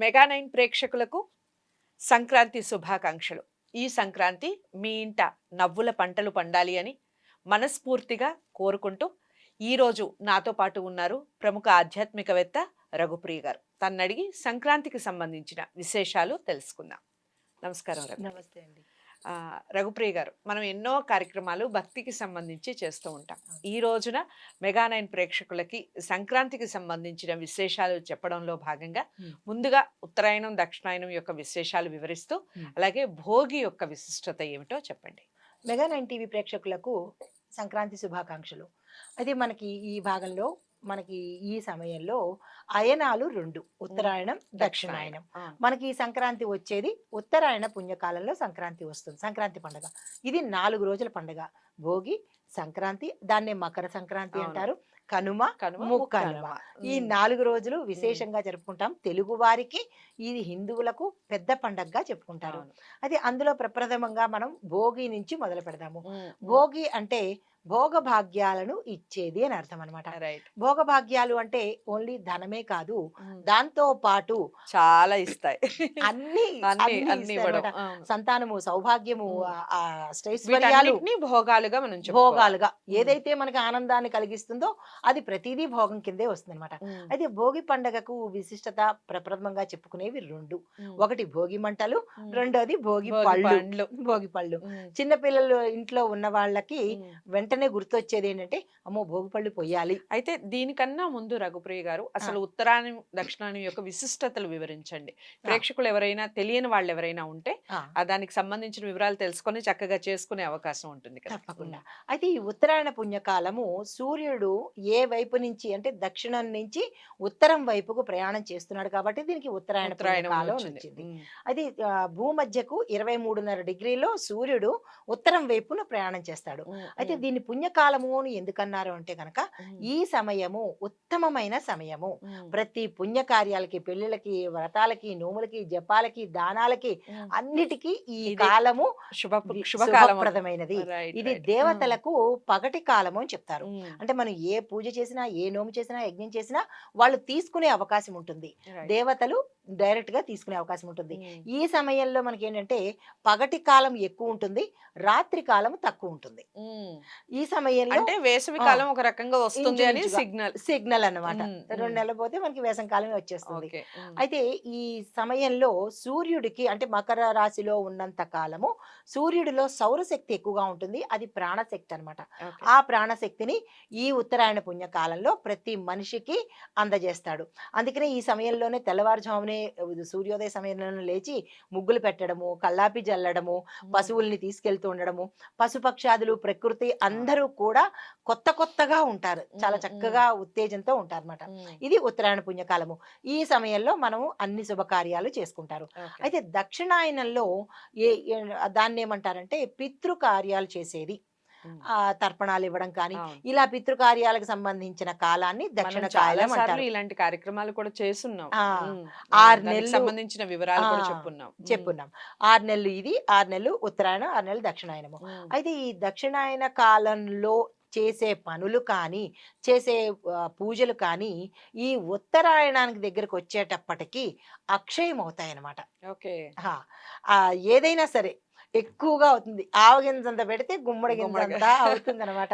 మెగా9 ప్రేక్షకులకు సంక్రాంతి శుభాకాంక్షలు. ఈ సంక్రాంతి మీ ఇంట నవ్వుల పంటలు పండాలి అని మనస్ఫూర్తిగా కోరుకుంటూ, ఈరోజు నాతో పాటు ఉన్నారు ప్రముఖ ఆధ్యాత్మికవేత్త రఘుప్రియ గారు. తన్నడిగి సంక్రాంతికి సంబంధించిన విశేషాలు తెలుసుకుందాం. నమస్కారం రఘు. నమస్తే అండి. రఘుప్రియ గారు, మనం ఎన్నో కార్యక్రమాలు భక్తికి సంబంధించి చేస్తూ ఉంటాం. ఈ రోజున మెగా9 ప్రేక్షకులకి సంక్రాంతికి సంబంధించిన విశేషాలు చెప్పడంలో భాగంగా ముందుగా ఉత్తరాయణం దక్షిణాయనం యొక్క విశేషాలు వివరిస్తూ, అలాగే భోగి యొక్క విశిష్టత ఏమిటో చెప్పండి. మెగా9 టీవీ ప్రేక్షకులకు సంక్రాంతి శుభాకాంక్షలు. అయితే మనకి ఈ భాగంలో మనకి ఈ సమయంలో అయనాలు 2, ఉత్తరాయణం దక్షిణాయనం. మనకి ఈ సంక్రాంతి వచ్చేది ఉత్తరాయణ పుణ్యకాలంలో సంక్రాంతి వస్తుంది. సంక్రాంతి పండుగ ఇది 4 రోజుల పండుగ. భోగి, సంక్రాంతి, దాన్నే మకర సంక్రాంతి అంటారు, కనుమ, ముక్కనుమ. ఈ 4 రోజులు విశేషంగా జరుపుకుంటాం. తెలుగు వారికి ఇది హిందువులకు పెద్ద పండగగా చెప్పుకుంటారు. అది అందులో ప్రప్రథమంగా మనం భోగి నుంచి మొదలు పెడదాము. భోగి అంటే భోగభాగ్యాలను ఇచ్చేది అని అర్థం అనమాట. భోగభాగ్యాలు అంటే ఓన్లీ ధనమే కాదు, దాంతో పాటు చాలా ఇస్తాయి. సంతానము, సౌభాగ్యము, ఐశ్వర్యాలు, భోగాలుగా మనం భోగాలుగా ఏదైతే మనకి ఆనందాన్ని కలిగిస్తుందో అది ప్రతిదీ భోగం కిందే వస్తుంది అనమాట. అయితే భోగి పండగకు విశిష్టత ప్రప్రథమంగా చెప్పుకునేవి 2. ఒకటి భోగి మంటలు, రెండోది భోగి పళ్ళు. భోగి పళ్ళు చిన్నపిల్లలు ఇంట్లో ఉన్న వాళ్ళకి వెంటనే గుర్తొచ్చేది ఏంటంటే, అమ్మో భోగి పళ్ళు పొయ్యాలి. అయితే దీనికన్నా ముందు రఘుప్రియ గారు, అసలు ఉత్తరాయణం దక్షిణాయనం యొక్క విశిష్టతలు వివరించండి. ప్రేక్షకులు ఎవరైనా తెలియని వాళ్ళు ఎవరైనా ఉంటే దానికి సంబంధించిన వివరాలు తెలుసుకొని చక్కగా చేసుకునే అవకాశం ఉంటుంది కదా. తప్పకుండా. అయితే ఈ ఉత్తరాయణ పుణ్యకాలము సూర్యుడు ఏ వైపు నుంచి అంటే దక్షిణం నుంచి ఉత్తరం వైపుకు ప్రయాణం చేస్తున్నాడు కాబట్టి దీనికి ఉత్తరాయణ పుణ్యకాలం వచ్చింది. అది భూమధ్యకు 23.5 డిగ్రీలో సూర్యుడు ఉత్తరం వైపున ప్రయాణం చేస్తాడు. అయితే దీన్ని పుణ్యకాలము అని ఎందుకన్నారు అంటే కనుక ఈ సమయము ఉత్తమమైన సమయము. ప్రతి పుణ్య కార్యాలకి, పెళ్లిళ్ళకి, వ్రతాలకి, నోములకి, జపాలకి, దానాలకి అన్నిటికీ ఈ కాలము శుభప్రదమైనది. ఇది దేవతలకు పగటి కాలము అని చెప్తారు. అంటే మనం ఏ పూజ చేసినా, ఏ నోము చేసినా, యజ్ఞం చేసినా వాళ్ళు తీసుకునే అవకాశం ఉంటుంది. దేవతలు డైరెక్ట్ గా తీసుకునే అవకాశం ఉంటుంది. ఈ సమయంలో మనకి ఏంటంటే పగటి కాలం ఎక్కువ ఉంటుంది, రాత్రి కాలం తక్కువ ఉంటుంది. ఈ సమయంలో అంటే వేసవి కాలం ఒక రకంగా వస్తుంది అని సిగ్నల్ అన్నమాట. 2 నెలలు పోతే మనకి వేసవి కాలమే వచ్చేస్తుంది. అయితే ఈ సమయంలో సూర్యుడికి అంటే మకర రాశిలో ఉన్నంత కాలము సూర్యుడిలో సౌరశక్తి ఎక్కువగా ఉంటుంది. అది ప్రాణశక్తి అనమాట. ఆ ప్రాణశక్తిని ఈ ఉత్తరాయణ పుణ్యకాలంలో ప్రతి మనిషికి అందజేస్తాడు. అందుకనే ఈ సమయంలోనే తెల్లవారుజామునే సూర్యోదయ సమయంలో లేచి ముగ్గులు పెట్టడము, కల్లాపి జల్లడము, పశువుల్ని తీసుకెళ్తూ ఉండడము, పశుపక్షాదులు, ప్రకృతి అందరూ కూడా కొత్తగా ఉంటారు. చాలా చక్కగా ఉత్తేజంతో ఉంటారు అనమాట. ఇది ఉత్తరాయణ పుణ్యకాలము. ఈ సమయంలో మనము అన్ని శుభకార్యాలు చేసుకుంటారు. అయితే దక్షిణాయనంలో దాన్ని ఏమంటారంటే పితృకార్యాలు చేసేది, తర్పణాలు ఇవ్వడం కానీ ఇలా పితృకార్యాలకు సంబంధించిన కాలాన్ని దక్షిణ కాలం అంటారు. ఇలాంటి కార్యక్రమాలు కూడా చేస్తున్నాం. 6 నెలలు సంబంధించిన వివరాలు కూడా చెప్పున్నాం. 6 నెలలు ఇది, 6 నెలలు ఉత్తరాయణం, 6 నెలలు దక్షిణాయనము. అయితే ఈ దక్షిణాయన కాలంలో చేసే పనులు కానీ, చేసే పూజలు కానీ ఈ ఉత్తరాయణానికి దగ్గరకు వచ్చేటప్పటికి అక్షయం అవుతాయి అన్నమాట. ఏదైనా సరే ఎక్కువగా అవుతుంది. ఆవగింజంత పెడితే గుమ్మడి గింజంతా అవుతుంది అనమాట.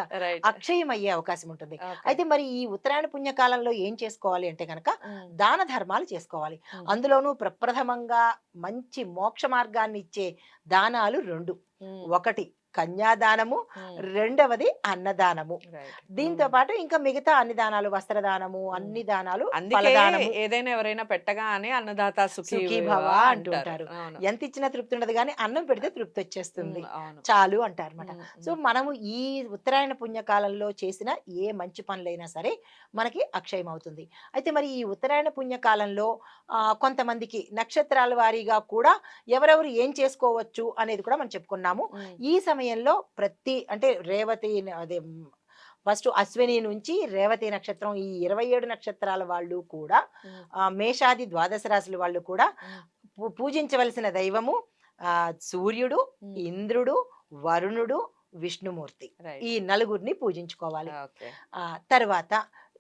అక్షయం అయ్యే అవకాశం ఉంటుంది. అయితే మరి ఈ ఉత్తరాయణ పుణ్యకాలంలో ఏం చేసుకోవాలి అంటే కనుక దాన ధర్మాలు చేసుకోవాలి. అందులోనూ ప్రప్రథమంగా మంచి మోక్ష మార్గాన్ని ఇచ్చే దానాలు 2. ఒకటి కన్యాదానము, రెండవది అన్నదానము. దీంతో పాటు ఇంకా మిగతా అన్ని దానాలు, వస్త్రదానము, అన్ని దానాలు, ఏదైనా ఎవరైనా పెట్టగానే అన్నదాత సుఖీ భవ అంటుంటారు. ఎంత ఇచ్చినా తృప్తి ఉండదు కానీ అన్నం పెడితే తృప్తి వచ్చేస్తుంది, చాలు అంటారు అనమాట. సో మనము ఈ ఉత్తరాయణ పుణ్యకాలంలో చేసిన ఏ మంచి పనులైనా సరే మనకి అక్షయం అవుతుంది. అయితే మరి ఈ ఉత్తరాయణ పుణ్యకాలంలో కొంతమందికి నక్షత్రాల వారీగా కూడా ఎవరెవరు ఏం చేసుకోవచ్చు అనేది కూడా మనం చెప్పుకున్నాము. ఈ సమయంలో ప్రతి అంటే రేవతి, అదే ఫస్ట్ అశ్విని నుంచి రేవతి నక్షత్రం, ఈ 27 నక్షత్రాల వాళ్ళు కూడా, మేషాది ద్వాదశ రాశుల వాళ్ళు కూడా పూజించవలసిన దైవము సూర్యుడు, ఇంద్రుడు, వరుణుడు, విష్ణుమూర్తి. ఈ నలుగురిని పూజించుకోవాలి. తర్వాత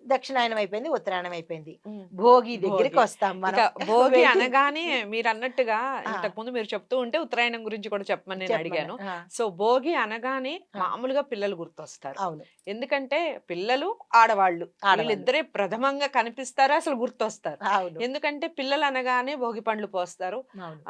దక్షిణాయనం అయిపోయింది, ఉత్తరాయణం అయిపోయింది. ఉమ్. భోగి దగ్గరికి భోగి. వస్తాం ఇక మనం. భోగి వెయిటింగ్. అనగానే మీరన్నట్టుగా ఆ! ఇంతకుముందు మీరు చెప్తూ ఉంటే ఉత్తరాయణం గురించి కూడా చెప్పమని నేను చెప్పమన్నా. అడిగాను. ఆ! సో, భోగి అనగానే ఆ! మామూలుగా పిల్లలు గుర్తొస్తారు. అవును. ఎందుకంటే పిల్లలు, ఆడవాళ్ళు ఆడవాళ్ళు. వీళ్ళిద్దరే ప్రథమంగా కనిపిస్తారు, అసలు గుర్తొస్తారు. అవును. ఎందుకంటే పిల్లలు అనగానే భోగి పండ్లు పోస్తారు. అవును.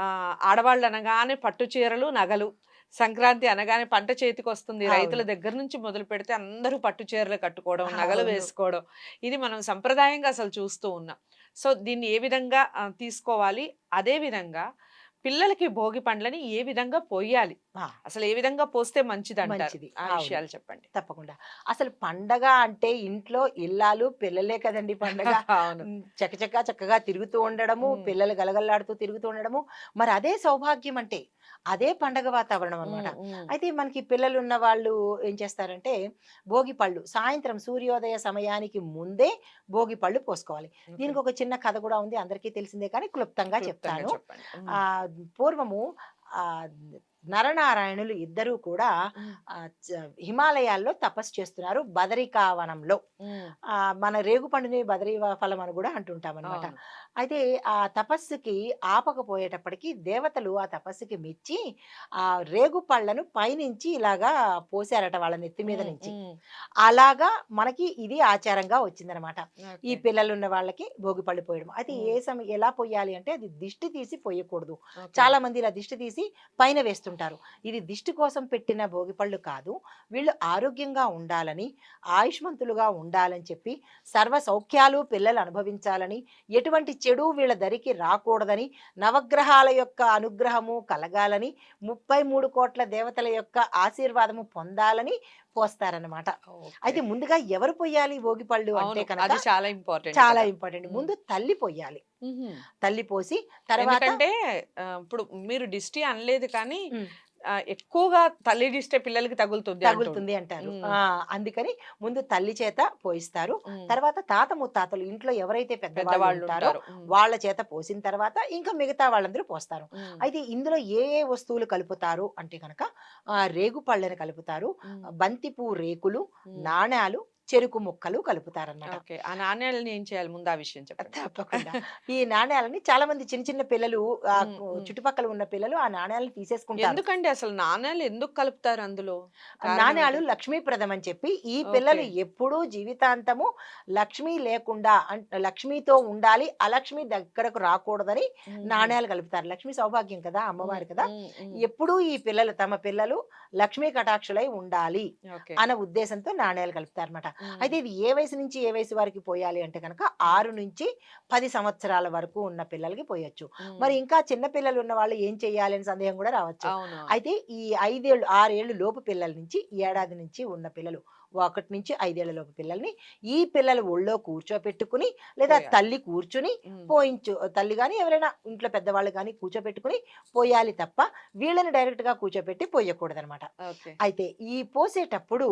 ఆడవాళ్ళు అనగానే పట్టు చీరలు, నగలు. సంక్రాంతి అనగానే పంట చేతికొస్తుంది. రైతుల అవును. దగ్గర నుంచి మొదలుపెడితే అందరూ పట్టు చీరలు కట్టుకోవడం, నగలు అవును. వేసుకోవడం. ఇది మనం సంప్రదాయంగా అసలు చూస్తూ ఉన్నాం. సో, దీన్ని ఏ విధంగా తీసుకోవాలి? అదే విధంగా పిల్లలకి భోగి పండ్లని ఏ విధంగా పోయాలి? ఆ! అసలు ఏ విధంగా పోస్తే మంచిదంటారు? మంచిది. ఆ అవును. విషయాలు చెప్పండి. తప్పకుండా. అసలు పండగ అంటే ఇంట్లో ఇల్లాలు, పిల్లలే కదండీ పండగ. అవును. చక్కగా తిరుగుతూ ఉండడము, హ్మ్. పిల్లలు గలగల్లాడుతూ తిరుగుతూ ఉండడము. మరి అదే సౌభాగ్యం అంటే. అదే పండగ వాతావరణం అన్నమాట. హ్మ్. హ్మ్. అయితే మనకి పిల్లలున్న వాళ్ళు ఏం చేస్తారంటే, భోగి పళ్ళు సాయంత్రం సూర్యోదయ సమయానికి ముందే భోగి పళ్ళు పోసుకోవాలి. ఓకే. దీనికి ఒక చిన్న కథ కూడా ఉంది. అందరికీ తెలిసిందే కానీ క్లుప్తంగా క్లుప్తంగా చెప్తాను. చెప్పండి. హ్మ్. పూర్వము ఆహ్, నరనారాయణులు ఇద్దరూ కూడా హ్మ్. హిమాలయాల్లో తపస్సు చేస్తున్నారు బదరికావనంలో. హ్మ్. మన రేగుపండుని బదరీ ఫలం అని కూడా అంటుంటామనమాట. అవును. అయితే ఆ తపస్సుకి ఆపకపోయేటప్పటికి దేవతలు ఆ తపస్సుకి మెచ్చి ఆ రేగు పళ్ళను పైనుంచి ఇలాగా పోసారట వాళ్ళ నెత్తి మీద హ్మ్. నుంచి. హ్మ్. అలాగా మనకి ఇది ఆచారంగా వచ్చిందనమాట. ఈ ఓకే. పిల్లలున్న వాళ్ళకి భోగి పళ్ళు పోయడం. అయితే హ్మ్. ఎలా పొయ్యాలి అంటే అది దిష్టి తీసి పొయ్యకూడదు. ఓకే. చాలా మంది ఇలా దిష్టి తీసి పైన వేస్తుంటారు. ఇది దిష్టి కోసం పెట్టిన భోగి పళ్ళు కాదు. వీళ్ళు ఆరోగ్యంగా ఉండాలని, ఆయుష్మంతులుగా ఉండాలని చెప్పి, సర్వ సౌఖ్యాలు పిల్లలు అనుభవించాలని, ఎటువంటి చెడు వీళ్ళ దరికి రాకూడదని, నవగ్రహాల యొక్క అనుగ్రహము కలగాలని, 33 కోట్ల దేవతల యొక్క ఆశీర్వాదము పొందాలని పోస్తారన్నమాట. ఓకే. అయితే ముందుగా ఎవరు పొయ్యాలి భోగి పళ్ళు అంటే అవును. కనుక అది చాలా ఇంపార్టెంట్ చాలా కదా! ఇంపార్టెంట్. హ్మ్. ముందు తల్లి పొయ్యాలి. హుహు. తల్లి పోసి తర్వాత ఎందుకంటే ఇప్పుడు మీరు దిష్టి అనలేదు కానీ హ్మ్. ఎక్కువగా తల్లి దిష్టే పిల్లలకి తగులుతుంది అంటుండ్రు. తగులుతుంది అంటారు. హ్మ్. అందుకని ముందు తల్లి చేత పోయిస్తారు. హ్మ్. తర్వాత తాత ముత్తాతలు ఇంట్లో ఎవరైతే పెద్దవాళ్ళు ఉంటారో పెద్దవాళ్ళుంటారు. హ్మ్. వాళ్ళ చేత పోసిన తర్వాత ఇంకా మిగతా వాళ్ళందరూ పోస్తారు. హ్మ్. అయితే ఇందులో ఏ వస్తువులు కలుపుతారు అంటే గనక రేగు పళ్ళని కలుపుతారు. హ్మ్. బంతిపూ రేకులు, హ్మ్. నాణాలు, చెరుకు ముక్కలు కలుపుతారన్నమాట. ఓకే. ఆ నాణేలని ఏం చేయాలి? ముందు ఆ విషయం చెప్పండి. తప్పకుండా. ఈ నాణేలని చాలా మంది చిన్న చిన్న పిల్లలు హ్మ్. హ్మ్. చుట్టుపక్కల ఉన్న పిల్లలు ఆ నాణేలను తీసేసుకుంటారు. ఎందుకండి అసలు నాణేలు ఎందుకు కలుపుతారు అందులో? కారణం నాణేలు ఏంటి? లక్ష్మీప్రదం అని చెప్పి ఈ ఓకే. పిల్లలు ఎప్పుడూ జీవితాంతము లక్ష్మి లేకుండా లక్ష్మితో ఉండాలి, అలక్ష్మి దగ్గరకు రాకూడదని హుహు. నాణేలు కలుపుతారు. లక్ష్మి సౌభాగ్యం కదా, హ్మ్. అమ్మవారు కదా. హ్మ్. హ్మ్. ఎప్పుడూ ఈ పిల్లలు తమ పిల్లలు లక్ష్మీ కటాక్షులై ఉండాలి ఓకే. అన్న ఉద్దేశంతో నాణేలు కలుపుతారన్నమాట. హ్మ్. అయితే ఇది ఏ వయసు నుంచి ఏ వయసు వరకు పోయాలి అంటే కనుక 6 నుంచి 10 సంవత్సరాల వరకు ఉన్న పిల్లలకి పోయొచ్చు. హ్మ్. మరి ఇంకా చిన్న పిల్లలు ఉన్న వాళ్ళు ఏం చేయాలి అని సందేహం కూడా రావచ్చు. అవును. అయితే ఈ 5 ఏళ్ళు, 6 ఏళ్ళు లోపు పిల్లల నుంచి, ఏడాది నుంచి ఉన్న పిల్లలు, 1 నుంచి 5 ఏళ్ల లోపు పిల్లల్ని ఈ పిల్లలు ఒళ్ళో కూర్చోపెట్టుకుని లేదా పోయాలి. తల్లి కూర్చుని హ్మ్. తల్లి గాని ఎవరైనా ఇంట్లో పెద్దవాళ్ళు గాని కూర్చోపెట్టుకుని పోయాలి తప్ప వీళ్ళని డైరెక్ట్‌గా కూర్చోపెట్టి పొయ్యకూడదనమాట. ఓకే. అయితే ఈ పోసేటప్పుడు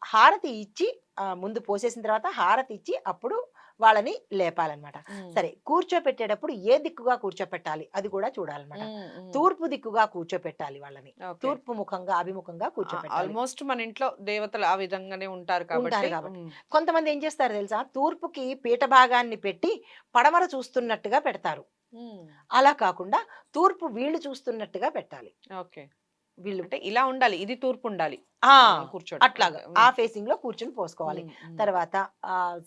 హారతి ఇచ్చి ముందు పోసేసిన తర్వాత హారతి ఇచ్చి అప్పుడు వాళ్ళని లేపాలన్నమాట. హ్మ్. సరే కూర్చోపెట్టేటప్పుడు ఏ దిక్కుగా కూర్చోపెట్టాలి అది కూడా చూడాలన్నమాట. హ్మ్. హ్మ్. తూర్పు దిక్కుగా కూర్చోపెట్టాలి వాళ్ళని. ఓకే. తూర్పు ముఖంగా అభిముఖంగా కూర్చోపెట్టాలి. ఆల్‌మోస్ట్ మన ఇంట్లో దేవతలు ఆ విధంగానే ఉంటారు ఉంటారు కాబట్టి కాబట్టి. హ్మ్. కొంతమంది ఏం చేస్తారు తెలుసా? తూర్పుకి పీఠ భాగాన్ని పెట్టి పడమర చూస్తున్నట్టుగా పెడతారు. హ్మ్. అలా కాకుండా తూర్పు వీళ్ళు చూస్తున్నట్టుగా పెట్టాలి. ఓకే. వీళ్ళు అంటే ఇలా ఉండాలి. ఇది తూర్పుండాలి. ఆ! కూర్చోడం. అట్లాగా. ఓకే. ఆ హ్మ్. ఫేసింగ్‌లో కూర్చొని పోసుకోవాలి. హ్మ్. హ్మ్. తర్వాత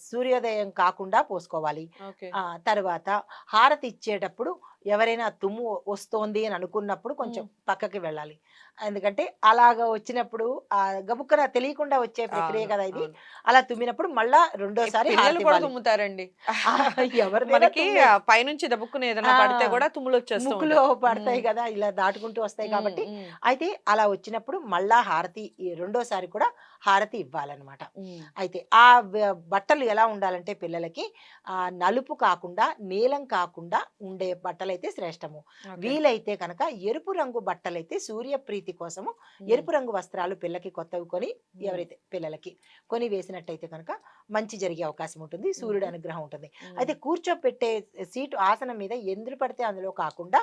సూర్యోదయం కాకుండా పోసుకోవాలి. ఓకే. తర్వాత హారతి ఇచ్చేటప్పుడు ఎవరైనా తుమ్ము వస్తోంది అని అనుకున్నప్పుడు కొంచెం హ్మ్. పక్కకి వెళ్ళాలి. ఎందుకంటే అలాగా వచ్చినప్పుడు గబుక్కన తెలియకుండా వచ్చే ప్రక్రియ అవును. కదా ఇది. అవును. అలా తుమ్మినప్పుడు మళ్ళా రెండోసారి పిల్లలు హారతి కూడా ఇవ్వాలి. తుమ్ముతారండి. ఆ! ఎవరిదైనా మనకి తుమ్మే. పైనుంచి దబుక్కున ఏదైనా పడితే ఆ! గూడా తుమ్ములొచ్చేస్తూ ముక్కులో ఉంటాయి. పడతాయి హ్మ్. గదా! ఇలా దాటుకుంటూ వస్తాయి హ్మ్. కాబట్టి, హ్మ్. అయితే అలా వచ్చినప్పుడు మళ్ళా హారతి రెండోసారి కూడా హారతి ఇవ్వాలనమాట. హ్మ్. అయితే ఆ బట్టలు ఎలా ఉండాలంటే పిల్లలకి నలుపు కాకుండా, నీలం కాకుండా ఉండే బట్టలైతే శ్రేష్టము. ఓకే. వీలైతే కనుక ఎరుపు రంగు బట్టలైతే సూర్యప్రీతి ప్రీతి కోసము ఎరుపు రంగు వస్త్రాలు పిల్లకి కొత్తవి కొని, ఎవరైతే పిల్లలకి కొని వేసినట్టయితే కనుక మంచి జరిగే అవకాశం ఉంటుంది, సూర్యుడి అనుగ్రహం ఉంటుంది. అయితే కూర్చోపెట్టే సీటు ఆసనం మీద ఎందులో పడితే అందులో కాకుండా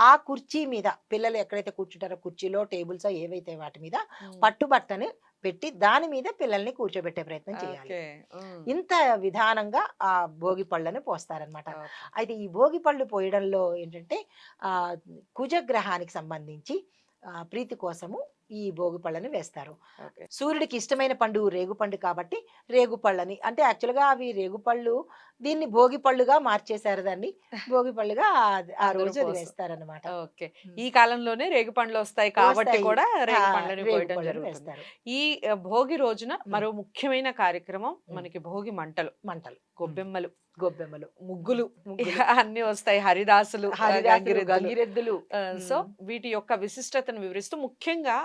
ఆ కుర్చీ మీద పిల్లలు ఎక్కడైతే కూర్చుంటారో కుర్చీలో టేబుల్స్ ఏవైతే వాటి మీద పట్టుబట్టని పెట్టి దాని మీద పిల్లల్ని కూర్చోబెట్టే ప్రయత్నం చేయాలి. ఇంత విధానంగా ఆ భోగి పళ్ళను పోస్తారనమాట. అయితే ఈ భోగి పళ్ళు పోయడంలో ఏంటంటే ఆ కుజగ్రహానికి సంబంధించి ప్రీతి కోసము ఈ భోగి పళ్ళని వేస్తారు. సూర్యుడికి ఇష్టమైన పండు రేగుపండు కాబట్టి రేగుపళ్ళని, అంటే యాక్చువల్గా అవి రేగుపళ్ళు, దీన్ని భోగి పళ్ళుగా మార్చేశారు, దాన్ని భోగి పళ్ళుగా ఆ రోజు అది వేస్తారనమాట. ఓకే. ఈ కాలంలోనే రేగుపండ్లు వస్తాయి కాబట్టి కూడా రేగుపండ్లని పోయడం జరుగుతుంది. వేస్తారు. ఈ భోగి రోజున మరో ముఖ్యమైన కార్యక్రమం మనకి భోగి మంటలు, గొబ్బెమ్మలు, ముగ్గులు అన్ని వస్తాయి, హరిదాసులు, గంగిరెద్దులు. సో వీటి యొక్క విశిష్టతను వివరిస్తూ ముఖ్యంగా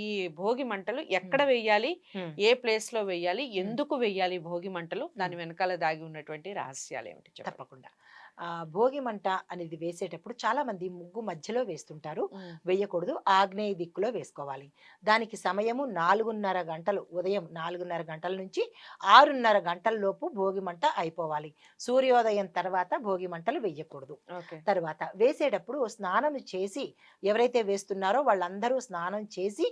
ఈ భోగి మంటలు ఎక్కడ వెయ్యాలి, ఏ ప్లేస్ లో వెయ్యాలి, ఎందుకు వెయ్యాలి భోగి మంటలు, దాని వెనకాల దాగి ఉన్నటువంటి రహస్యాలు ఏమిటి? తప్పకుండా. భోగి మంట అనేది వేసేటప్పుడు చాలా మంది ముగ్గు మధ్యలో వేస్తుంటారు, వేయకూడదు, ఆగ్నేయ దిక్కులో వేసుకోవాలి. దానికి సమయము 4:30 గంటలు, ఉదయం 4:30 గంటల నుంచి 6:30 గంటల లోపు భోగి మంట అయిపోవాలి. సూర్యోదయం తర్వాత భోగి మంటలు వేయకూడదు. తర్వాత వేసేటప్పుడు స్నానం చేసి, ఎవరైతే వేస్తున్నారో వాళ్ళందరూ స్నానం చేసి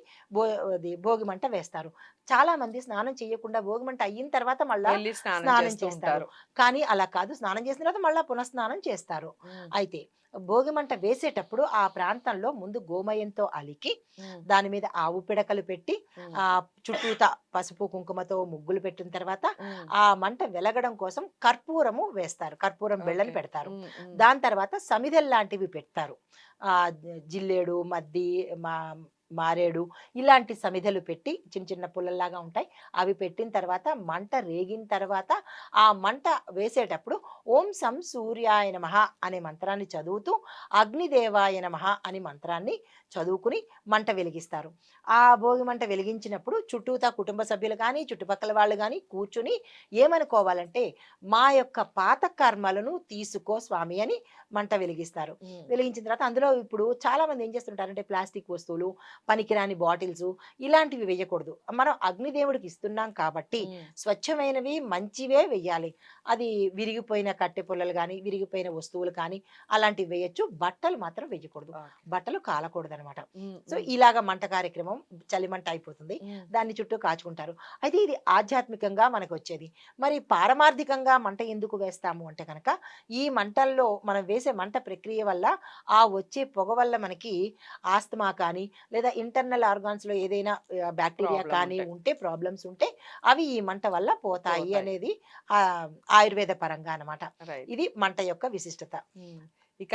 భోగి మంట వేస్తారు. చాలా మంది స్నానం చేయకుండా భోగి మంట అయిన తర్వాత మళ్ళీ స్నానం చేస్తారు. కానీ అలా కాదు, స్నానం చేసిన తర్వాత మళ్ళీ పునఃస్నానం చేస్తారు. అయితే భోగి మంట వేసేటప్పుడు ఆ ప్రాంతంలో ముందు గోమయంతో అలికి దాని మీద ఆవు పిడకలు పెట్టి చుట్టూతా పసుపు కుంకుమతో ముగ్గులు పెట్టిన తర్వాత ఆ మంట వెలగడం కోసం కర్పూరము వేస్తారు, కర్పూరం బెళ్ళని పెడతారు. దాని తర్వాత సమిధెల్ లాంటివి పెడతారు, జిల్లేడు, మద్ది, మారేడు ఇలాంటి సమిధలు పెట్టి చిన్న చిన్న పుల్లల్లాగా ఉంటాయి, అవి పెట్టిన తర్వాత మంట రేగిన తర్వాత ఆ మంట వేసేటప్పుడు ఓం సం సూర్యాయ నమః అనే మంత్రాన్ని చదువుతూ అగ్నిదేవాయ నమః అనే మంత్రాన్ని చదువుకుని మంట వెలిగిస్తారు. ఆ భోగి మంట వెలిగించినప్పుడు చుట్టూతా కుటుంబ సభ్యులు కానీ చుట్టుపక్కల వాళ్ళు కానీ కూర్చుని ఏమనుకోవాలంటే, మా యొక్క పాత కర్మలను తీసుకో స్వామి అని మంట వెలిగిస్తారు. వెలిగించిన తర్వాత అందులో ఇప్పుడు చాలా మంది ఏం చేస్తుంటారంటే ప్లాస్టిక్ వస్తువులు, పనికిరాని బాటిల్స్ ఇలాంటివి వేయకూడదు. మనం అగ్నిదేవుడికి ఇస్తున్నాం కాబట్టి స్వచ్ఛమైనవి మంచివే వెయ్యాలి. అది విరిగిపోయిన కట్టె పుల్లలు కానీ విరిగిపోయిన వస్తువులు కానీ అలాంటివి వేయచ్చు, బట్టలు మాత్రం వేయకూడదు, బట్టలు కాలకూడదు అనమాట. సో ఇలాగ మంట కార్యక్రమం చలిమంట అయిపోతుంది, దాన్ని చుట్టూ కాచుకుంటారు. అయితే ఇది ఆధ్యాత్మికంగా మనకు వచ్చేది. మరి పారమార్థికంగా మంట ఎందుకు వేస్తాము అంటే కనుక, ఈ మంటల్లో మనం వేసే మంట ప్రక్రియ వల్ల ఆ వచ్చే పొగ వల్ల మనకి ఆస్తమా కానీ లేదా ఇంటర్నల్ ఆర్గాన్స్ లో ఏదైనా బ్యాక్టీరియా కానీ ఉంటే, ప్రాబ్లమ్స్ ఉంటే అవి ఈ మంట వల్ల పోతాయి అనేది ఆయుర్వేద పరంగా అన్నమాట. ఇది మంట యొక్క విశిష్టత. ఇక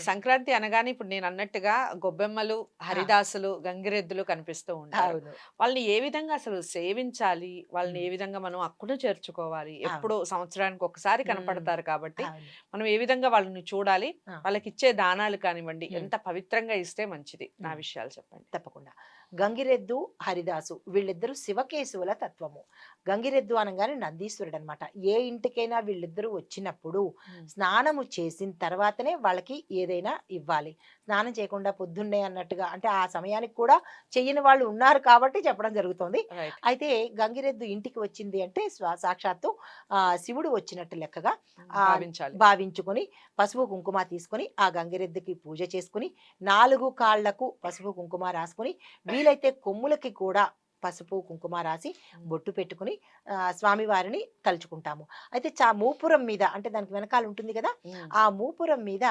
సంక్రాంతి అనగానే ఇప్పుడు నేను అన్నట్టుగా గొబ్బెమ్మలు, హరిదాసులు, గంగిరెద్దులు కనిపిస్తూ ఉంటారు. వాళ్ళని ఏ విధంగా అసలు సేవించాలి, వాళ్ళని ఏ విధంగా మనం అక్కున చేర్చుకోవాలి? ఎప్పుడు సంవత్సరానికి ఒకసారి కనపడతారు కాబట్టి మనం ఏ విధంగా వాళ్ళని చూడాలి, వాళ్ళకి ఇచ్చే దానాలు కానివ్వండి ఎంత పవిత్రంగా ఇస్తే మంచిది, నా విషయాలు చెప్పండి. తప్పకుండా. గంగిరెద్దు, హరిదాసు వీళ్ళిద్దరూ శివకేశవుల తత్వము. గంగిరెద్దు అనగానే నందీశ్వరుడు అనమాట. ఏ ఇంటికైనా వీళ్ళిద్దరూ వచ్చినప్పుడు స్నానము చేసిన తర్వాతనే వాళ్ళకి ఏదైనా ఇవ్వాలి. స్నానం చేయకుండా పొద్దున్నే అన్నట్టుగా, అంటే ఆ సమయానికి కూడా చెయ్యని వాళ్ళు ఉన్నారు కాబట్టి చెప్పడం జరుగుతుంది. అయితే గంగిరెద్దు ఇంటికి వచ్చింది అంటే సాక్షాత్తు శివుడు వచ్చినట్టు లెక్కగా భావించుకొని పసుపు కుంకుమ తీసుకొని ఆ గంగిరెద్దుకి పూజ చేసుకుని 4 కాళ్లకు పసుపు కుంకుమ రాసుకొని, వీలైతే కొమ్ములకి కూడా పసుపు కుంకుమ రాసి బొట్టు పెట్టుకుని స్వామివారిని తలుచుకుంటాము. అయితే మూపురం మీద, అంటే దానికి వెనకాల ఉంటుంది కదా, ఆ మూపురం మీద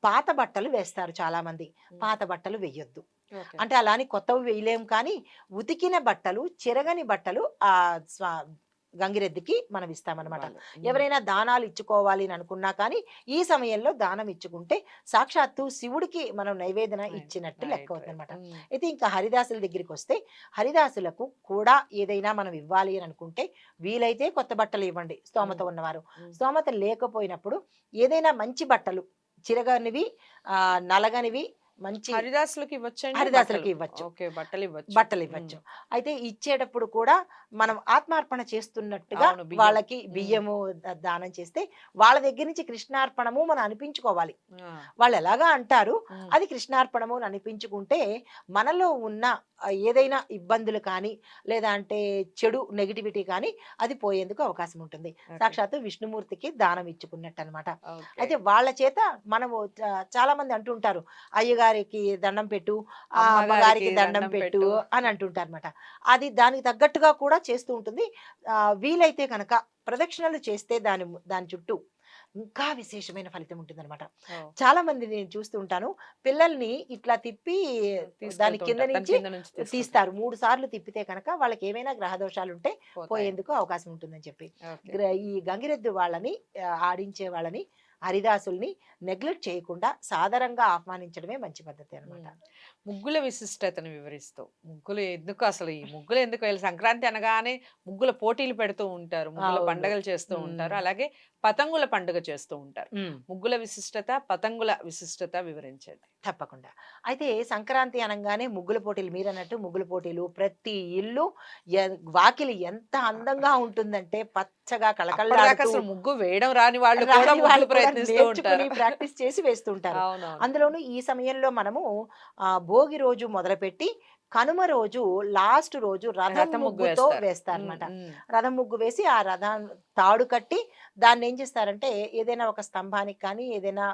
పాత బట్టలు వేస్తారు చాలా మంది. పాత బట్టలు వేయొద్దు, అంటే అలాని కొత్తవి వేయలేము, కానీ ఉతికిన బట్టలు, చెరగని బట్టలు ఆ గంగిరెద్దుకి మనం ఇస్తామన్నమాట. ఎవరైనా దానాలు ఇచ్చుకోవాలి అని అనుకున్నా కానీ ఈ సమయంలో దానం ఇచ్చుకుంటే సాక్షాత్తు శివుడికి మనం నైవేదన ఇచ్చినట్టు లెక్క అవుతుంది అనమాట. అయితే ఇంకా హరిదాసుల దగ్గరికి వస్తే, హరిదాసులకు కూడా ఏదైనా మనం ఇవ్వాలి అని అనుకుంటే వీలైతే కొత్త బట్టలు ఇవ్వండి స్తోమత ఉన్నవారు. స్తోమత లేకపోయినప్పుడు ఏదైనా మంచి బట్టలు, చిరగనివి, నలగనివి, మంచి హరిదాసులకి ఇవ్వచ్చండి హరిదాసులకి బట్టలు? ఇవ్వచ్చు. ఓకే. బట్టలు ఇవ్వచ్చు. బట్టలు ఇవ్వచ్చు. అయితే ఇచ్చేటప్పుడు కూడా మనం ఆత్మార్పణ చేస్తున్నట్టుగా అవును. బియ్యం. వాళ్ళకి బియ్యము దానం చేస్తే వాళ్ళ దగ్గర నుంచి కృష్ణార్పణము మనం అనిపించుకోవాలి. ఆ! వాళ్ళు ఎలాగా అంటారు, హ్మ్. అది కృష్ణార్పణము అని అనిపించుకుంటే మనలో ఉన్న ఏదైనా ఇబ్బందులు కానీ లేదా అంటే చెడు నెగటివిటీ కానీ అది పోయేందుకు అవకాశం ఉంటుంది. ఓకే. సాక్షాత్తు విష్ణుమూర్తికి దానం ఇచ్చుకున్నట్టు అనమాట. ఓకే. అయితే వాళ్ళ చేత మనము చాలా మంది అంటుంటారు, అయ్యగారికి దండం పెట్టు, ఆ అమ్మగారికి దండం పెట్టు అని అంటుంటారు అనమాట. అది దానికి తగ్గట్టుగా కూడా చేస్తూ ఉంటుంది. వీలైతే కనుక ప్రదక్షిణలు చేస్తే దాని చుట్టూ ఇంకా విశేషమైన ఫలితం ఉంటుందన్నమాట. ఓహ్! చాలా మంది నేను చూస్తూ ఉంటాను. పిల్లల్ని ఇట్లా తిప్పి దాని తీసుకెళ్తూ కింద ఉంటారు. దాని నుంచి కింద నుంచి తీసుకుంటారు. తీస్తారు. 3 సార్లు తిప్పితే కనుక వాళ్ళకి ఏమైనా గ్రహ దోషాలుంటే పోతాయి. పోయేందుకు అవకాశం ఉంటుందని చెప్పి. ఓకే. ఈ గంగిరెద్దు వాళ్ళని ఆడించే వాళ్ళని, హరిదాసుల్ని నెగ్లెక్ట్ చేయకుండా సాదరంగా ఆహ్వానించడమే మంచి పద్ధతి అన్నమాట. ముగ్గుల విశిష్టతను వివరిస్తూ, ముగ్గులు ఎందుకు అసలు ఈ ముగ్గులు ఎందుకు సంక్రాంతి అనగానే ముగ్గుల పోటీలు పెడుతూ ఉంటారు. ముగ్గుల అవును. పండగలు చేస్తూ ఉంటారు. హ్మ్. అలాగే పతంగుల పండుగ చేస్తూ ఉంటారు. హ్మ్. ముగ్గుల విశిష్టత, పతంగుల విశిష్టత వివరించండి. తప్పకుండా. అయితే సంక్రాంతి అనంగానే ముగ్గుల పోటీలు, మీరన్నట్టు ముగ్గుల పోటీలు, ప్రతి ఇల్లు వాకిలి ఎంత అందంగా ఉంటుందంటే పచ్చగా అప్పటిదాకా కళకళలాడుతూ, అసలు ముగ్గు వేయడం రాని వాళ్ళు కూడా రాని వాళ్ళు ముగ్గులు కూడా ప్రయత్నిస్తూ నేర్చుకుని ఉంటారు. ప్రాక్టీస్ చేసి వేస్తుంటారు. అవునవును. అందులోనూ ఈ సమయంలో మనము భోగి రోజు మొదలుపెట్టి కనుమ రోజు లాస్ట్ రోజు రథం రథం ముగ్గు ముగ్గుతో వేస్తారు. వేస్తారన్నమాట. రథం ముగ్గు వేసి ఆ రథం తాడు కట్టి దాన్నేం చేస్తారంటే ఏదైనా ఒక స్తంభానికి కానీ ఏదైనా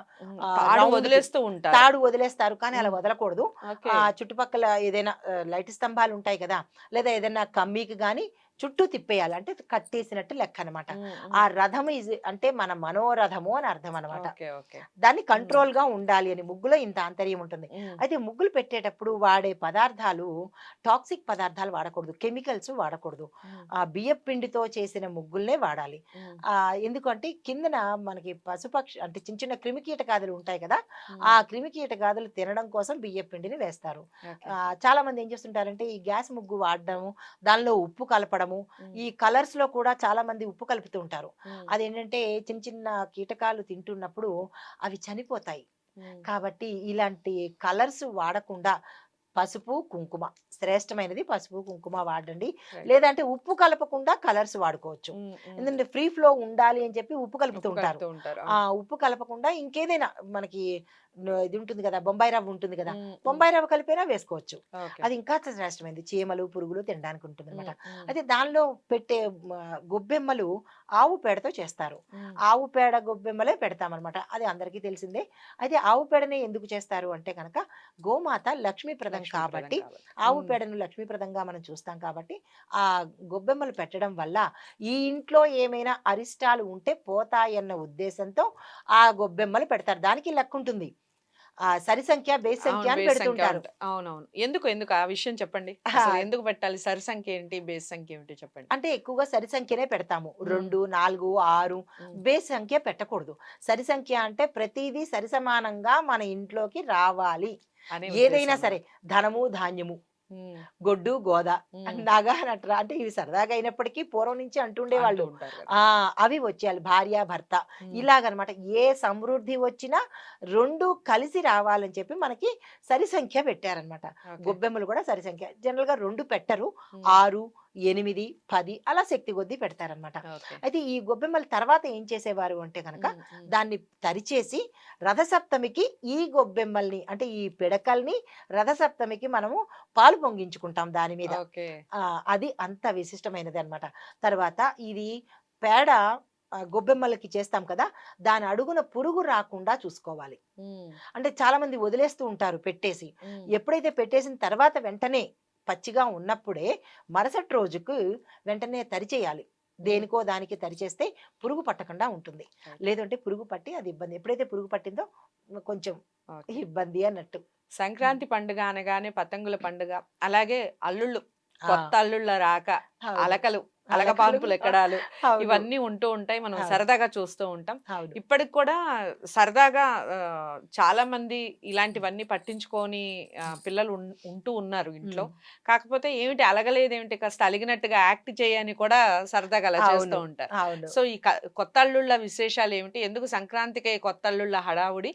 తాడు రౌండ్‌కి వదిలేస్తూ ఉంటారు. తాడు వదిలేస్తారు. కానీ అలా హ్మ్. వదలకూడదు. ఓకే. చుట్టుపక్కల ఏదైనా లైట్ స్తంభాలుంటాయి కదా! లేదా ఏదైనా కమ్మీకి గాని చుట్టూ తిప్పేయాలి. అంటే కట్టేసినట్టు లెక్కనమాట. హ్మ్. ఆ హ్మ్. రథం అంటే మన మనోరథము అని అర్థం అనమాట. ఓకే. ఓకే. దాన్ని హ్మ్. కంట్రోల్‌గా ఉండాలి అని ముగ్గులో ఇంత ఆంతర్యం ఉంటుంది. హ్మ్. అయితే ముగ్గులు పెట్టేటప్పుడు వాడే పదార్థాలు టాక్సిక్ పదార్థాలు వాడకూడదు. కెమికల్స్ వాడకూడదు. హ్మ్. బియ్యపు పిండితో చేసిన ముగ్గుల్నే వాడాలి. హ్మ్. ఎందుకంటే కిందన మనకి పశుపక్షి అంటే చిన్న చిన్న క్రిమికీటకాదులు ఉంటాయి కదా! ఆ హ్మ్. క్రిమికీటకాదులు తినడం కోసం బియ్యపు పిండిని వేస్తారు. ఓకే. చాలా మంది ఏం చేస్తుంటారంటే ఈ గ్యాస్ ముగ్గు వాడడము, దానిలో ఉప్పు కలపడము, హ్మ్. ఈ కలర్స్‌లో కూడా చాలా మంది ఉప్పు కలుపుతూ ఉంటారు. హ్మ్. అదేంటంటే చిన్న చిన్న కీటకాలు తింటున్నప్పుడు అవి చనిపోతాయి. హ్మ్. కాబట్టి ఇలాంటి కలర్స్ వాడకుండా పసుపు, కుంకుమ శ్రేష్టమైనది పసుపు, కుంకుమ వాడండి. రైట్. లేదంటే ఉప్పు కలపకుండా కలర్స్ వాడుకోవచ్చు. హ్మ్. హ్మ్. ఎందుకంటే ఫ్రీ ఫ్లో ఉండాలి అని చెప్పి ఉప్పు కలుపుతూ ఉప్పు ఉంటారు. కలుపుతూ ఉంటారు. ఆ అవును. ఉప్పు కలపకుండా ఇంకేదైనా మనకి ఇది ఉంటుంది కదా! బొంబాయి రవ్వ ఉంటుంది కదా! హ్మ్. హ్మ్. బొంబాయి రవ్వ కలిపైనా వేసుకోవచ్చు. ఓకే. అది ఇంకా శ్రేష్టమైనది. చీమలు, పురుగులు తినడానికి ఉంటుందన్నమాట. హ్మ్. హ్మ్. అయితే దానిలో పెట్టే మ గొబ్బెమ్మలు ఆవు పేడతో చేస్తారు. హ్మ్. ఆవు పేడ గొబ్బెమ్మలే పెడతామన్నమాట. అది అందరికీ తెలిసిందే. అయితే ఆవు పేడనే ఎందుకు చేస్తారు అంటే గనక గోమాత లక్ష్మీప్రదం లక్ష్మీప్రదం కాబట్టి, కాబట్టి. ఆవు హ్మ్. పేడను లక్ష్మీప్రదంగా మనం చూస్తాం కాబట్టి, ఆ గొబ్బెమ్మలు పెట్టడం వల్ల ఈ ఇంట్లో ఏమైనా అరిష్టాలు ఉంటే పోతాయన్న ఉద్దేశంతో ఆ గొబ్బెమ్మలు పెడతారు. దానికి లెక్కుంటుంది. సరి సంఖ్య, బేసి అవును. సంఖ్య అని బేస్ సంఖ్య పెడుతుంటారు. అవునవును. ఎందుకు ఆ విషయం చెప్పండి? అసలు ఆహా! ఎందుకు పెట్టాలి? సరి సంఖ్య ఏంటి? బేస్ సంఖ్య ఏమిటి చెప్పండి? అంటే ఎక్కువగా సరి సంఖ్యనే పెడతాము. హ్మ్. 2, 4, 6 హ్మ్. బేస్ సంఖ్య పెట్టకూడదు. సరి సంఖ్య అంటే ప్రతీదీ సరిసమానంగా మన ఇంట్లోకి రావాలి. అనే ఉద్దేశం ఏదైనా సరే అన్నమాట. ధనము, ధాన్యము, హ్మ్. గొడ్డు, గోద, హ్మ్. నగ, నట్ర అంటే ఇవి సరదాగా అయినప్పటికీ పూర్వం నుంచి అంటూ అంటుండేవాళ్ళు. ఉంటారు కదా! అవి వచ్చేయాలి. భార్య, భర్త హ్మ్. ఇలాగనమాట. ఏ సమృద్ధి వచ్చినా 2 కలిసి రావాలని చెప్పి మనకి సరి సంఖ్య పెట్టారనమాట. ఓకే. గొబ్బెమ్మలు కూడా సరి సంఖ్య. జనరల్‌గా 2 పెట్టరు. హ్మ్. 6, 8, 10 అలా శక్తి కొద్దీ పెడతారనమాట. ఓకే. అయితే ఈ గొబ్బెమ్మల తర్వాత ఏం చేసేవారు అంటే గనక హ్మ్. హ్మ్. దాన్ని తరిచేసి రథసప్తమికి ఈ గొబ్బెమ్మల్ని అంటే ఈ పిడకల్ని రథసప్తమికి మనము పాలు పొంగించుకుంటాం దాని మీద. ఓకే. అది అంత విశిష్టమైనదనమాట. తర్వాత ఇది పేడ గొబ్బెమ్మలకి చేస్తాం కదా! దాని అడుగున పురుగు రాకుండా చూసుకోవాలి. హ్మ్. అంటే చాలామంది వదిలేస్తూ ఉంటారు పెట్టేసి. హ్మ్. ఎప్పుడైతే పెట్టేసిన తర్వాత వెంటనే పచ్చిగా ఉన్నప్పుడే మరుసటి రోజుకు వెంటనే తరిచేయాలి. హ్మ్. దేనికో దానికి తరిచేస్తే పురుగు పట్టకుండా ఉంటుంది. రైట్. లేదంటే పురుగు పట్టి అది ఇబ్బంది. ఎప్పుడైతే పురుగు పట్టిందో కొంచెం ఓకే. ఇబ్బంది అన్నట్టు. హ్మ్. సంక్రాంతి పండుగ అనగానే పతంగుల పండుగ, అలాగే అల్లుళ్ళు ఆ! కొత్త అల్లుళ్ళ రాక, అవును. అలకలు అలగపాన్పులు ఎక్కడాలు అవును. ఇవన్నీ ఉంటూ ఉంటాయి. మనం అవును. సరదాగా చూస్తూ ఉంటాం. అవును. ఇప్పటికి కూడా సరదాగా చాలా మంది ఇలాంటివన్నీ పట్టించుకొని పిల్లలు ఉంటూ ఉన్నారు ఇంట్లో. ఉమ్. కాకపోతే ఏమిటి అలగలేదేమిటి కాస్త అలిగినట్టుగా యాక్ట్ చేయని కూడా సరదాగా అలా చేస్తూ అవును. ఉంటారు. అవును. సో ఈ కొత్త అల్లుళ్ళ విశేషాలు ఏమిటి? ఎందుకు సంక్రాంతికి కొత్త అల్లుళ్ళ హడావుడి?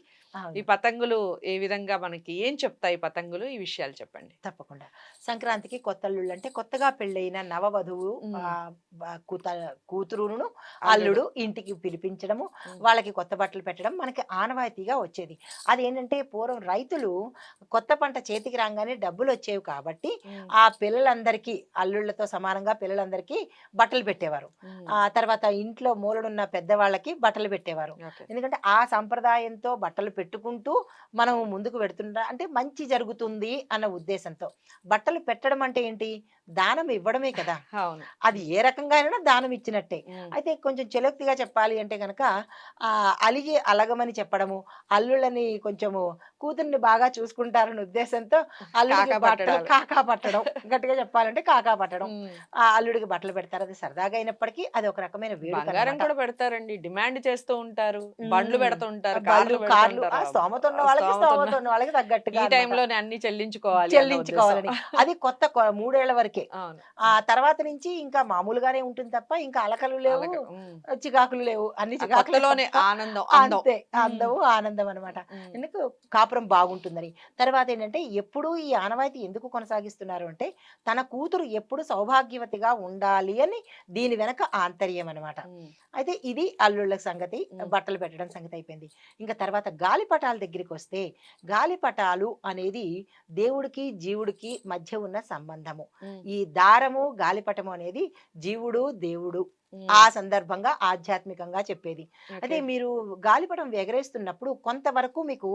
ఈ అవును. పతంగులు ఏ విధంగా మనకి ఏం చెప్తాయి పతంగులు? ఈ విషయాలు చెప్పండి. తప్పకుండా. సంక్రాంతికి కొత్తల్లుళ్ళంటే కొత్తగా పెళ్ళైన నవవధువు హ్మ్. ఆహ్, బ కూత కూతురును, అల్లుడు. అల్లుడు ఇంటికి పిలిపించడము, హ్మ్. వాళ్ళకి కొత్త బట్టలు పెట్టడం మనకి ఆనవాయితీగా వచ్చేది. అదేంటంటే పూర్వం రైతులు కొత్త పంట చేతికి రాంగానే డబ్బులొచ్చేవి కాబట్టి, హ్మ్. ఆ పిల్లలందరికీ అల్లుళ్ళతో సమానంగా పిల్లలందరికీ బట్టలు పెట్టేవారు. హ్మ్. తర్వాత ఇంట్లో మూలనున్న పెద్దవాళ్ళకి బట్టలు పెట్టేవారు. ఓకే. ఎందుకంటే ఆ సంప్రదాయంతో బట్టలు పెట్టుకుంటూ మనం ముందుకు వెడుతుండ అంటే మంచి జరుగుతుంది అన్న ఉద్దేశంతో. బట్టలు పెట్టడం అంటే ఏంటి? దానం ఇవ్వడమే కదా! అవును. అది ఏ రకంగా అయినా దానం ఇచ్చినట్టే. హ్మ్. అయితే కొంచెం చలోక్తిగా చెప్పాలి అంటే గనక అలిగి అలగమని చెప్పడము, అల్లుళ్ళని కొంచెము కూతుర్ని బాగా చూసుకుంటారనే ఉద్దేశంతో అల్లుడికి కాకా బట్టలు పట్టడాలు. కాకా పట్టడం. గట్టిగా చెప్పాలంటే కాకా పట్టడం. హ్మ్. అల్లుడికి బట్టలు పెడతారు. అది సరదాగా అయినప్పటికీ అది ఒక రకమైన బంగారం వేడుకన్నమాట. కూడా పెడతారండి. డిమాండ్ చేస్తూ ఉంటారు. బండ్లు హ్మ్. పెడుతుంటారు. బళ్ళు, కార్లు కార్లు పెడుతుంటారు. స్తోమత ఉన్న వాళ్ళకి, స్తోమత ఉన్న స్తోమత ఉన్న వాళ్ళకి ఈ తగ్గట్టుగా అన్నమాట. టైంలోనే అన్నీ చెల్లించుకోవాలి అన్న ఉద్దేశం. చెల్లించుకోవాలని. అది కొత్త 3 ఏళ్ల వరకే. అవును. ఆ తర్వాత నుంచి ఇంకా మామూలుగానే ఉంటుంది తప్ప, ఇంకా అలకలు లేవు, అలాగే. హ్మ్. చికాకులు లేవు. అన్ని ఆ చికాకులే కొత్తలోనే తప్ప ఆనందం. అందం. అంతే. హ్మ్. అందము, ఆనందం అనమాట. హ్మ్. ఎందుకు కాపురం బాగుంటుందని. తర్వాతేంటంటే ఎప్పుడూ ఈ ఆనవాయితీ ఎందుకు కొనసాగిస్తున్నారు అంటే, తన కూతురు ఎప్పుడు సౌభాగ్యవతిగా ఉండాలి అని దీని వెనక ఆంతర్యం అనమాట. హ్మ్. అయితే ఇది అల్లుళ్ళ సంగతి. హ్మ్. బట్టలు పెట్టడం సంగతి అయిపోయింది. ఇంక తర్వాత గాలిపటాల దగ్గరికొస్తే, గాలిపటాలు అనేది దేవుడికి, జీవుడికి మధ్య ఉన్న సంబంధము. హ్మ్. ఈ దారము, గాలిపటము అనేది జీవుడు, దేవుడు. హ్మ్. ఆ సందర్భంగా ఆధ్యాత్మికంగా చెప్పేది. అయితే ఓకే. మీరు గాలిపటం ఎగరేస్తున్నప్పుడు కొంతవరకు మీకు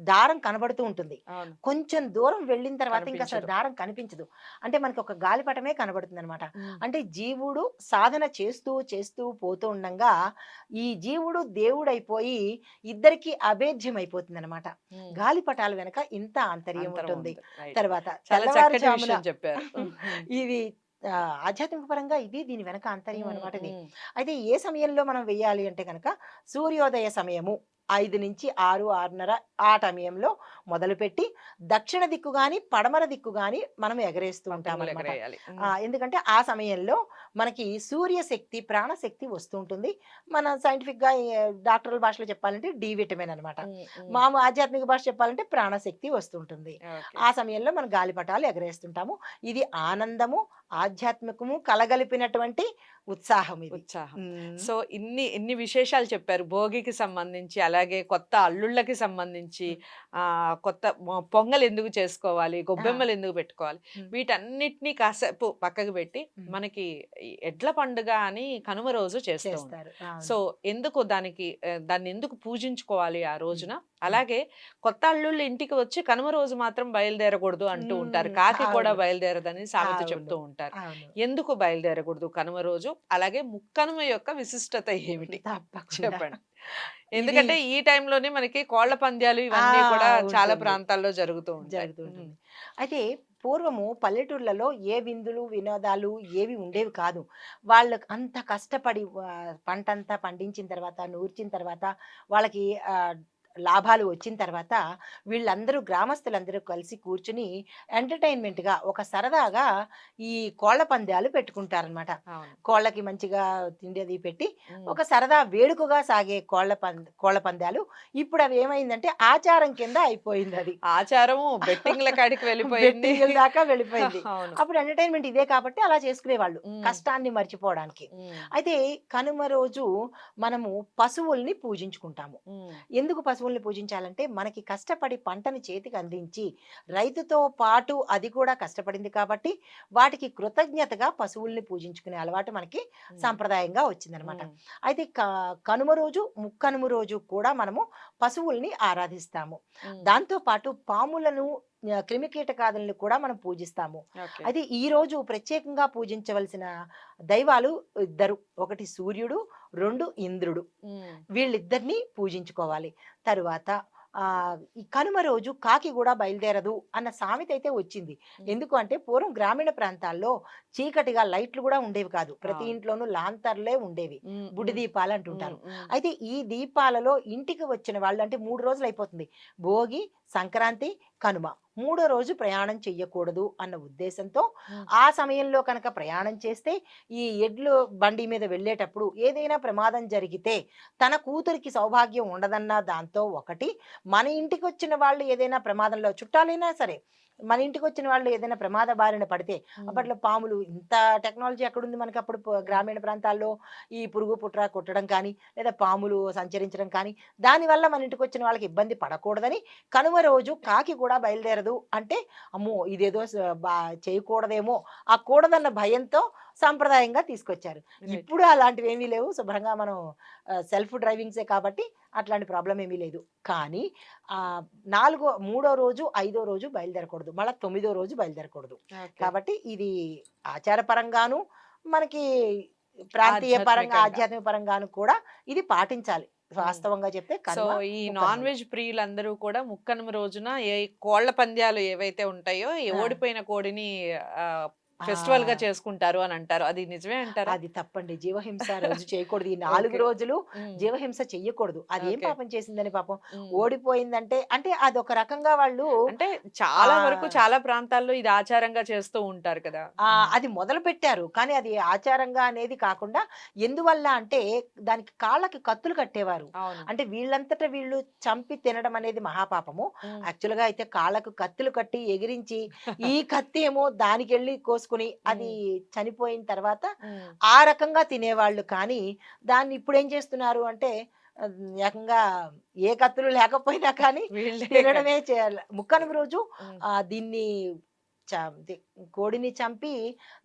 దారం కనబడుతూ ఉంటుంది. అవును. కొంచెం దూరం వెళ్ళిన తర్వాత ఇంకసలు కనిపించదు. దారం కనిపించదు. అంటే మనకి ఒక గాలిపటమే కనబడుతుందనమాట. హ్మ్. అంటే జీవుడు సాధన చేస్తూ, చేస్తూ పోతూ ఉండంగా, ఈ జీవుడు దేవుడైపోయి ఇద్దరికీ అభేద్యం అయిపోతుందనమాట. హ్మ్. గాలిపటాల వెనక ఇంత ఆంతర్యం అంతరం ఉంటుంది. ఉంది. రైట్. తర్వాత చాలా చక్కటి తెల్లవారుజామున విషయం చెప్పారు. హ్మ్. ఇది ఆధ్యాత్మిక పరంగా ఇది దీని వెనక ఆంతర్యం హ్మ్. అనమాట ఇది. హ్మ్. అయితే ఏ సమయంలో మనం వెయ్యాలి అంటే గనక సూర్యోదయ సమయము 5-6, 6:30 ఆ సమయంలో మొదలుపెట్టి దక్షిణ దిక్కు గాని, పడమర దిక్కు గాని మనం ఎగరేస్తూ పతంగులు ఉంటామనమాట. ఎగరేయాలి. హ్మ్. ఎందుకంటే ఆ సమయంలో మనకి సూర్యశక్తి, ప్రాణశక్తి వస్తూ ఉంటుంది. మన సైంటిఫిక్‌గా డాక్టర్ల భాషలో చెప్పాలంటే డి విటమిన్ అనమాట. హ్మ్. హ్మ్. ఆధ్యాత్మిక భాష చెప్పాలంటే ప్రాణశక్తి వస్తుంటుంది. ఓకే. ఆ సమయంలో మనం గాలిపటాలు ఎగరేస్తుంటాము. ఇది ఆనందము, ఆధ్యాత్మికము కలగలిపినటువంటి ఉత్సాహం ఇది. ఉత్సాహం. హ్మ్. సో, ఇన్ని విశేషాలు చెప్పారు. భోగికి సంబంధించి, అలాగే కొత్త అల్లుళ్ళకి సంబంధించి, హ్మ్. కొత్త పొంగలెందుకు చేసుకోవాలి, ఆ! గొబ్బెమ్మలెందుకు పెట్టుకోవాలి, హ్మ్. వీటన్నిటిని కాసేపు పక్కకు పెట్టి, హ్మ్. మనకి ఈ ఎడ్ల పండుగ అని కనుమ రోజు చేస్తూ ఉంటాం. చేస్తారు. అవును. సో, ఎందుకు దానికి దాన్నెందుకు పూజించుకోవాలి ఆ హ్మ్. రోజున? హ్మ్. అలాగే కొత్త అల్లుళ్ళు ఇంటికి వచ్చి కనుమ రోజు మాత్రం బయలుదేరకూడదు అంటూ ఉంటారు. హ్మ్. కాకి కూడా అవును. బయలుదేరదని సామెత అవును. చెప్తూ ఉంటారు. అవును. ఎందుకు బయలుదేరకూడదు కనుమ రోజు? అలాగే ముక్కనుమ యొక్క విశిష్టత ఏమిటి? తప్పకుండా. చెప్పండి. ఇది ఎందుకంటే ఈ టైంలోనే మనకి కోళ్ల పందాలు ఆ! ఇవన్నీ కూడా చాలా ఉంటుంది. ప్రాంతాల్లో జరుగుతూ ఉంటాయి. జరుగుతూ హ్మ్. ఉంటుంది. అయితే పూర్వము పల్లెటూర్లలో ఏ విందులు, వినోదాలు ఏవి ఉండేవి కాదు. వాళ్ళకి అంత కష్టపడి పంటంతా పండించిన తర్వాత, నూర్చిన తర్వాత వాళ్ళకి లాభాలు వచ్చిన తర్వాత వీళ్ళందరూ గ్రామస్తులందరూ కలిసి కూర్చుని ఎంటర్‌టైన్‌మెంట్‌గా ఒక సరదాగా ఈ కోళ్ళ పందాలు పెట్టుకుంటారనమాట. అవును. కోళ్ళకి మంచిగా తిండి అది పెట్టి హ్మ్. ఒక సరదా వేడుకగా సాగే కోళ్ళ పందాలు ఇప్పుడు అవి ఏమైందంటే ఆచారం కింద అయిపోయిందది. ఆచారము బెట్టింగ్‌ల కాడికి వెళ్ళిపోయింది. బెట్టింగుల దాకా వెళ్ళిపోయింది. అవును. అప్పుడు ఎంటర్‌టైన్‌మెంట్ ఇదే కాబట్టి అలా చేసుకునేవాళ్ళు. హ్మ్. కష్టాన్ని మర్చిపోవడానికి. హ్మ్. అయితే కనుమ రోజు మనము పశువుల్ని పూజించుకుంటాము. హ్మ్. ఎందుకు పశువుల్ని పూజించాలంటే మనకి కష్టపడి పంటని చేతికి అందించి రైతుతో పాటు అది కూడా కష్టపడింది కాబట్టి వాటికి కృతజ్ఞతగా పశువుల్ని పూజించుకునే అలవాటు మనకి హ్మ్. సాంప్రదాయంగా వచ్చిందనమాట. హ్మ్. అయితే కనుమ రోజు, ముక్కనుమ రోజు కూడా మనము పశువుల్ని ఆరాధిస్తాము. హ్మ్. దాంతో పాటు పాములను క్రిమికీటకాదులను కూడా మనం పూజిస్తాము. ఓకే. అయితే ఈరోజు ప్రత్యేకంగా పూజించవలసిన దైవాలు ఇద్దరు. ఒకటి సూర్యుడు, 2 ఇంద్రుడు. హ్మ్. వీళ్ళిద్దరిని పూజించుకోవాలి. తరువాత ఈ కనుమ రోజు కాకి కూడా బయలుదేరదు అన్న సామెత అయితే వచ్చింది. హ్మ్. ఎందుకు అంటే పూర్వం గ్రామీణ ప్రాంతాల్లో చీకటిగా లైట్లు కూడా ఉండేవి కాదు. ప్రతి అవును. ఇంట్లోనూ లాంతర్లే ఉండేవి. హ్మ్. బుడ్డి హ్మ్. దీపాలు హ్మ్. అంటుంటారు. హ్మ్. అయితే ఈ దీపాలలో ఇంటికి వచ్చిన వాళ్ళు అంటే 3 రోజులు అయిపోతుంది. భోగి, సంక్రాంతి, కనుమ. మూడో రోజు ప్రయాణం చెయ్యకూడదు అన్న ఉద్దేశంతో హ్మ్. ఆ సమయంలో కనుక ప్రయాణం చేస్తే ఈ ఎడ్లు బండి మీద వెళ్ళేటప్పుడు ఏదైనా ప్రమాదం జరిగితే తన కూతురికి సౌభాగ్యం ఉండదన్న దాంతో ఒకటి, మన ఇంటికి వచ్చిన వాళ్ళు ఏదైనా ప్రమాదంలో చుట్టాలైనా సరే, మన ఇంటికి వచ్చిన వాళ్ళు ఏదైనా ప్రమాద బారిన పడితే హ్మ్. అప్పట్లో పాములు ఇంత టెక్నాలజీ ఎక్కడుంది మనకి అప్పుడు హ్మ్. గ్రామీణ ప్రాంతాల్లో ఈ పురుగు పుట్ర కుట్టడం కానీ లేదా పాములు సంచరించడం కానీ దానివల్ల మన ఇంటికి వచ్చిన వాళ్ళకి ఇబ్బంది పడకూడదని కనుమ రోజు కాకి కూడా బయలుదేరదు అంటే అమ్మో ఇదేదో చేయకూడదేమో ఆ కూడదన్న భయంతో సాంప్రదాయంగా తీసుకొచ్చారు. రైట్. ఇప్పుడు అలాంటివి ఏమీ లేవు. శుభ్రంగా మనం సెల్ఫ్ డ్రైవింగ్సే కాబట్టి అట్లాంటి ప్రాబ్లం ఏమీ లేదు. కానీ మూడో రోజు, ఐదో రోజు బయలుదేరకూడదు. మళ్ళా తొమ్మిదో రోజు బయలుదేరకూడదు. ఓకే. కాబట్టి ఇది ఆచారపరంగాను, మనకి ప్రాంతీయ పరంగా, ఆధ్యాత్మికంగా. ఆధ్యాత్మిక పరంగాను కూడా ఇది పాటించాలి. హ్మ్. వాస్తవంగా చెప్తే సో, కనుమ, ఈ నాన్ ముక్కనుమలు. వెజ్ ప్రియులందరూ కూడా ముక్కనుమ రోజున కోళ్ల పందాలు ఏవైతే ఉంటాయో, ఈ ఆ! ఓడిపోయిన కోడిని ఆహ్, ఫెస్టివల్‌గా ఆ! చేసుకుంటారు అని అంటారు. అది నిజమే అంటారా? అది తప్పండి. జీవహింస రోజు చేయకూడదు. ఈ 4 ఓకే. రోజులు హ్మ్. జీవహింస చెయ్యకూడదు. అదేం ఓకే. పాపం చేసిందని పాపం హ్మ్. ఓడిపోయిందంటే అంటే అదొక రకంగా వాళ్ళు అంటే చాలా వరకు ఆహ్, చాలా ప్రాంతాల్లో ఇది ఆచారంగా చేస్తూ ఉంటారు కదా! హ్మ్. అది మొదలుపెట్టారు. కానీ అది ఆచారంగా అనేది కాకుండా ఎందువల్ల అంటే దానికి కాళ్ళకి కత్తులు కట్టేవారు. అవును. అంటే వీళ్ళంతట వీళ్ళు చంపి తినడం అనేది మహాపాపము. హ్మ్. యాక్చువల్‌గా అయితే కాళ్ళకు కత్తులు కట్టి ఎగిరించి ఈ కత్తేమో దానికెళ్ళి కోసుకొని అది హ్మ్. చనిపోయిన తర్వాత హ్మ్. ఆ రకంగా తినేవాళ్ళు. కానీ దాన్ని ఇప్పుడేం చేస్తున్నారు అంటే ఏకంగా ఏ కత్తులు లేకపోయినా కానీ వీళ్ళే తినడమే చేయాలి. ముక్కనుమ రోజు హ్మ్. దీన్ని ది కోడిని చంపి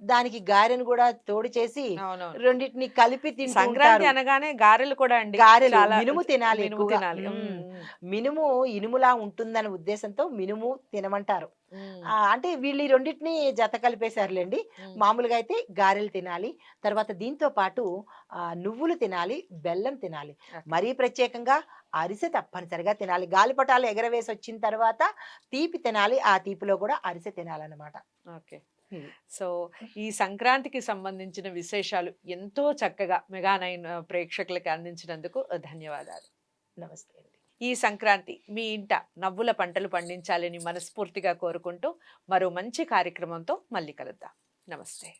దానికి గారెను గూడా తోడు చేసి అవునవును. రెండిటిని కలిపి తింటూ సంక్రాంతి ఉంటారు. అనగానే గారెలు కూడా అండి. గారెలు, చాలా మినుము తినాలి మినుము ఎక్కువగా. తినాలి. హ్మ్. హ్మ్. మినుము ఇనుములా ఉంటుందనే ఉద్దేశంతో మినుము తినమంటారు. హ్మ్. అంటే వీళ్ళు ఈ రెండిటిని జత కలిపేశారులెండి. హ్మ్. మామూలుగా అయితే గారెలు తినాలి. తర్వాత దీంతో పాటు నువ్వులు తినాలి, బెల్లం తినాలి. ఓకే. మరీ ప్రత్యేకంగా అరిసె తప్పనిసరిగా తినాలి. గాలిపటాలు ఎగరవేసొచ్చిన తర్వాత తీపి తినాలి. ఆ తీపిలో గూడా అరిసె తినాలన్నమాట. ఓకే. ఇది. సో, ఈ సంక్రాంతికి సంబంధించిన విశేషాలు ఎంతో చక్కగా మెగా నైన్ ప్రేక్షకులకి అందించినందుకు ధన్యవాదాలు. నమస్తే అండి. ఈ సంక్రాంతి మీ ఇంట నవ్వుల పంటలు పండించాలని మనస్ఫూర్తిగా కోరుకుంటూ మరో మంచి కార్యక్రమంతో మళ్ళీ కలుద్దాం. నమస్తే.